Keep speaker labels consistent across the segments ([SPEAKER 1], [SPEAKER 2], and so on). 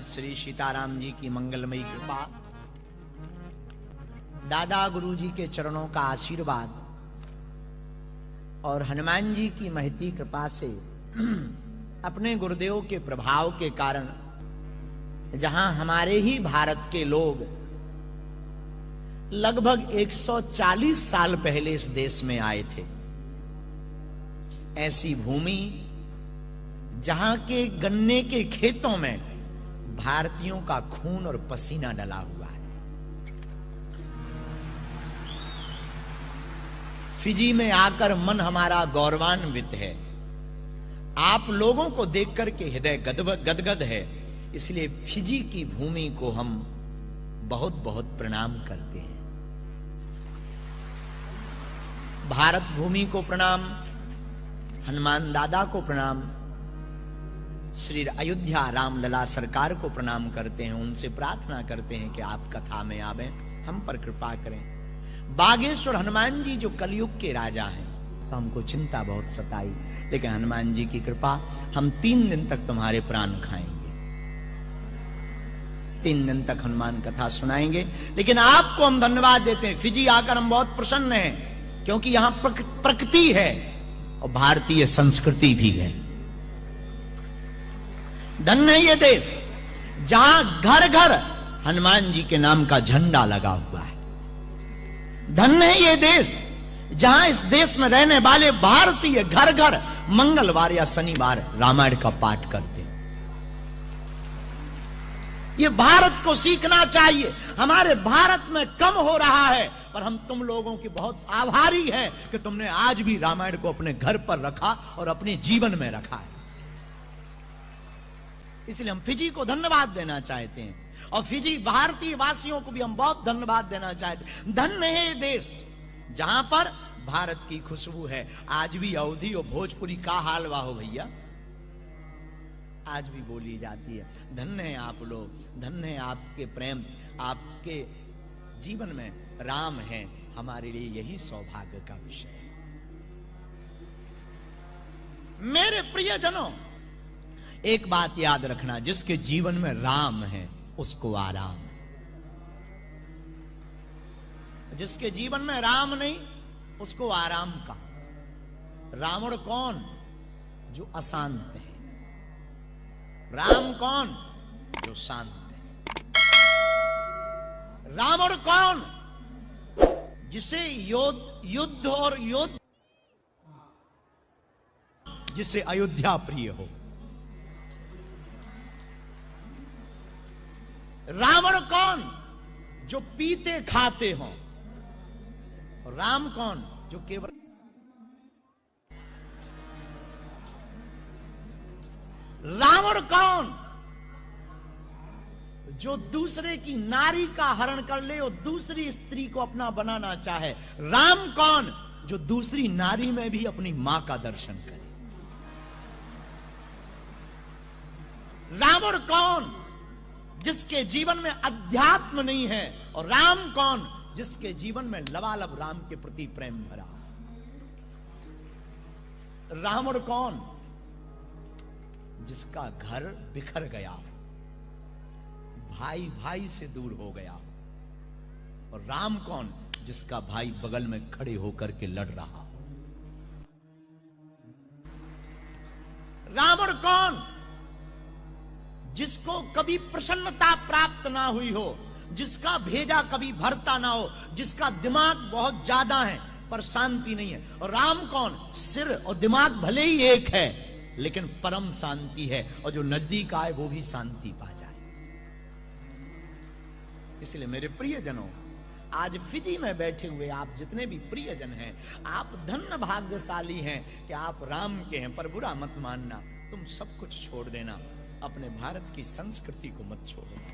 [SPEAKER 1] श्री सीताराम जी की मंगलमयी कृपा, दादा गुरु जी के चरणों का आशीर्वाद और हनुमान जी की महती कृपा से अपने गुरुदेव के प्रभाव के कारण जहां हमारे ही भारत के लोग लगभग 140 साल पहले इस देश में आए थे, ऐसी भूमि जहां के गन्ने के खेतों में भारतीयों का खून और पसीना डला हुआ है। फिजी में आकर मन हमारा गौरवान्वित है। आप लोगों को देखकर के हृदय गदगद है। इसलिए फिजी की भूमि को हम बहुत बहुत प्रणाम करते हैं। भारत भूमि को प्रणाम, हनुमान दादा को प्रणाम, श्री अयोध्या रामलला सरकार को प्रणाम करते हैं। उनसे प्रार्थना करते हैं कि आप कथा में आवें, हम पर कृपा करें। बागेश्वर हनुमान जी जो कलयुग के राजा हैं, तो हमको चिंता बहुत सताई, लेकिन हनुमान जी की कृपा, हम 3 दिन तक तुम्हारे प्राण खाएंगे, 3 दिन तक हनुमान कथा सुनाएंगे। लेकिन आपको हम धन्यवाद देते हैं। फिजी आकर हम बहुत प्रसन्न हैं, क्योंकि यहां प्रकृति है और भारतीय संस्कृति भी है। धन्य है ये देश जहां घर घर हनुमान जी के नाम का झंडा लगा हुआ है। धन्य है ये देश जहां इस देश में रहने वाले भारतीय घर घर मंगलवार या शनिवार रामायण का पाठ करते हैं। ये भारत को सीखना चाहिए। हमारे भारत में कम हो रहा है, पर हम तुम लोगों के बहुत आभारी हैं कि तुमने आज भी रामायण को अपने घर पर रखा और अपने जीवन में रखा है। इसलिए हम फिजी को धन्यवाद देना चाहते हैं, और फिजी भारतीय वासियों को भी हम बहुत धन्यवाद देना चाहते हैं। धन्य है ये देश जहां पर भारत की खुशबू है। आज भी अवधी और भोजपुरी का हाल वाहो भैया, आज भी बोली जाती है। धन्य है आप लोग, धन्य है आपके प्रेम, आपके जीवन में राम है। हमारे लिए यही सौभाग्य का विषय है। मेरे प्रियजनों, एक बात याद रखना, जिसके जीवन में राम है उसको आराम है। जिसके जीवन में राम नहीं उसको आराम का। रावण कौन? जो अशांत है। राम कौन? जो शांत है। रावण कौन? जिसे युद्ध और युद्ध, जिसे अयोध्या प्रिय हो। रावण कौन? जो पीते खाते हो। राम कौन? जो केवल। रावण कौन? जो दूसरे की नारी का हरण कर ले और दूसरी स्त्री को अपना बनाना चाहे। राम कौन? जो दूसरी नारी में भी अपनी मां का दर्शन करे। रावण कौन? जिसके जीवन में अध्यात्म नहीं है। और राम कौन? जिसके जीवन में लबालब राम के प्रति प्रेम भरा। रावण कौन? जिसका घर बिखर गया, भाई भाई से दूर हो गया। और राम कौन? जिसका भाई बगल में खड़े होकर के लड़ रहा। रावण कौन? जिसको कभी प्रसन्नता प्राप्त ना हुई हो, जिसका भेजा कभी भरता ना हो, जिसका दिमाग बहुत ज्यादा है पर शांति नहीं है। और राम कौन? सिर और दिमाग भले ही एक है, लेकिन परम शांति है, और जो नजदीक आए वो भी शांति पा जाए। इसलिए मेरे प्रियजनों, आज फिजी में बैठे हुए आप जितने भी प्रियजन हैं, आप धन्य भाग्यशाली हैं कि आप राम के हैं। पर बुरा मत मानना, तुम सब कुछ छोड़ देना, अपने भारत की संस्कृति को मत छोड़ना।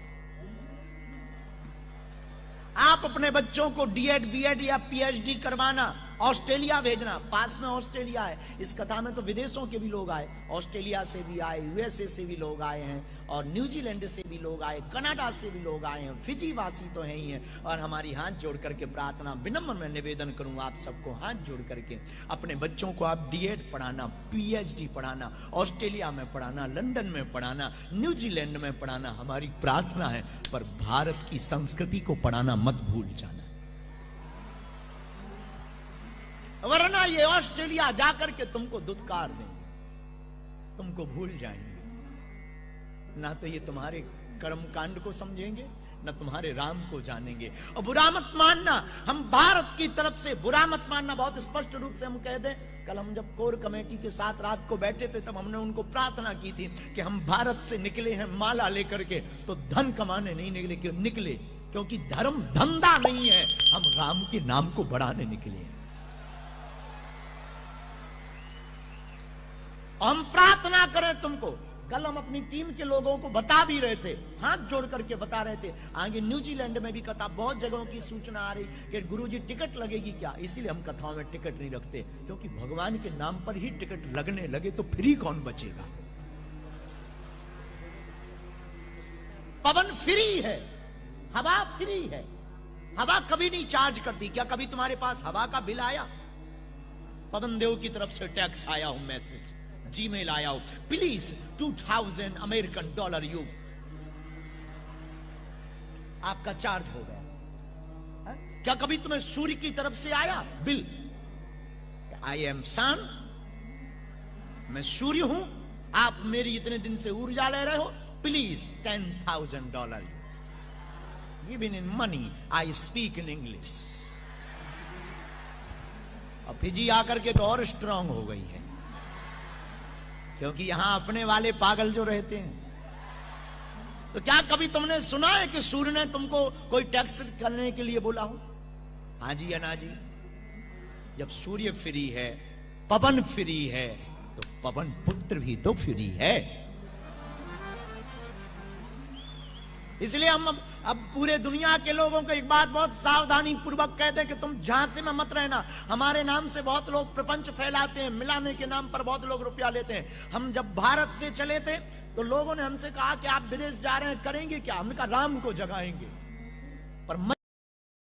[SPEAKER 1] आप अपने बच्चों को डीएड, बीएड या पीएचडी करवाना, ऑस्ट्रेलिया भेजना, पास में ऑस्ट्रेलिया है। इस कथा में तो विदेशों के भी लोग आए, ऑस्ट्रेलिया से भी आए, यूएसए से भी लोग आए हैं, और न्यूजीलैंड से भी लोग आए, कनाडा से भी लोग आए हैं, फिजी वासी तो हैं ही हैं। और हमारी हाथ जोड़ करके प्रार्थना, विनम्र में निवेदन करूं आप सबको, हाथ जोड़ करके अपने बच्चों को आप डीएड पढ़ाना, पीएचडी पढ़ाना, ऑस्ट्रेलिया में पढ़ाना, लंदन में पढ़ाना, न्यूजीलैंड में पढ़ाना, हमारी प्रार्थना है। पर भारत की संस्कृति को पढ़ाना मत भूल जाना, वरना ये ऑस्ट्रेलिया जाकर के तुमको दुत्कार देंगे, तुमको भूल जाएंगे। ना तो ये तुम्हारे कर्म कांड को समझेंगे, ना तुम्हारे राम को जानेंगे। और बुरा मत मानना, हम भारत की तरफ से बुरा मत मानना, बहुत स्पष्ट रूप से हम कह दें। कल हम जब कोर कमेटी के साथ रात को बैठे थे, तब हमने उनको प्रार्थना की थी कि हम भारत से निकले हैं माला लेकर के, तो धन कमाने नहीं निकले। क्यों निकले? क्योंकि धर्म धंधा नहीं है, हम राम के नाम को बढ़ाने निकले हैं। हम प्रार्थना करें तुमको। कल हम अपनी टीम के लोगों को बता भी रहे थे, हाथ जोड़ करके बता रहे थे। आगे न्यूजीलैंड में भी कथा, बहुत जगहों की सूचना आ रही कि गुरुजी टिकट लगेगी क्या? इसीलिए हम कथाओं में टिकट नहीं रखते, क्योंकि भगवान के नाम पर ही टिकट लगने लगे तो फ्री कौन बचेगा? पवन फ्री है, हवा फ्री है, हवा कभी नहीं चार्ज करती। क्या कभी तुम्हारे पास हवा का बिल आया? पवन देव की तरफ से टैक्स आया हो, मैसेज जीमेल आया हो, प्लीज $2000 अमेरिकन डॉलर यू, आपका चार्ज हो गया। क्या कभी तुम्हें सूर्य की तरफ से आया बिल? आई एम सन, मैं सूर्य हूं, आप मेरी इतने दिन से ऊर्जा ले रहे हो, please $10,000 given in money, I speak in English. और फिजी आकर के तो और स्ट्रांग हो गई है, क्योंकि यहां अपने वाले पागल जो रहते हैं। तो क्या कभी तुमने सुना है कि सूर्य ने तुमको कोई टैक्स करने के लिए बोला हो? हाँ जी या ना जी? जब सूर्य फ्री है, पवन फ्री है, तो पवन पुत्र भी तो फ्री है। इसलिए हम अब पूरे दुनिया के लोगों को एक बात बहुत सावधानी पूर्वक कहते हैं कि तुम झांसे में मत रहना। हमारे नाम से बहुत लोग प्रपंच फैलाते हैं, मिलाने के नाम पर बहुत लोग रुपया लेते हैं। हम जब भारत से चले थे तो लोगों ने हमसे कहा कि आप विदेश जा रहे हैं, करेंगे क्या? हमने कहा राम को जगाएंगे। पर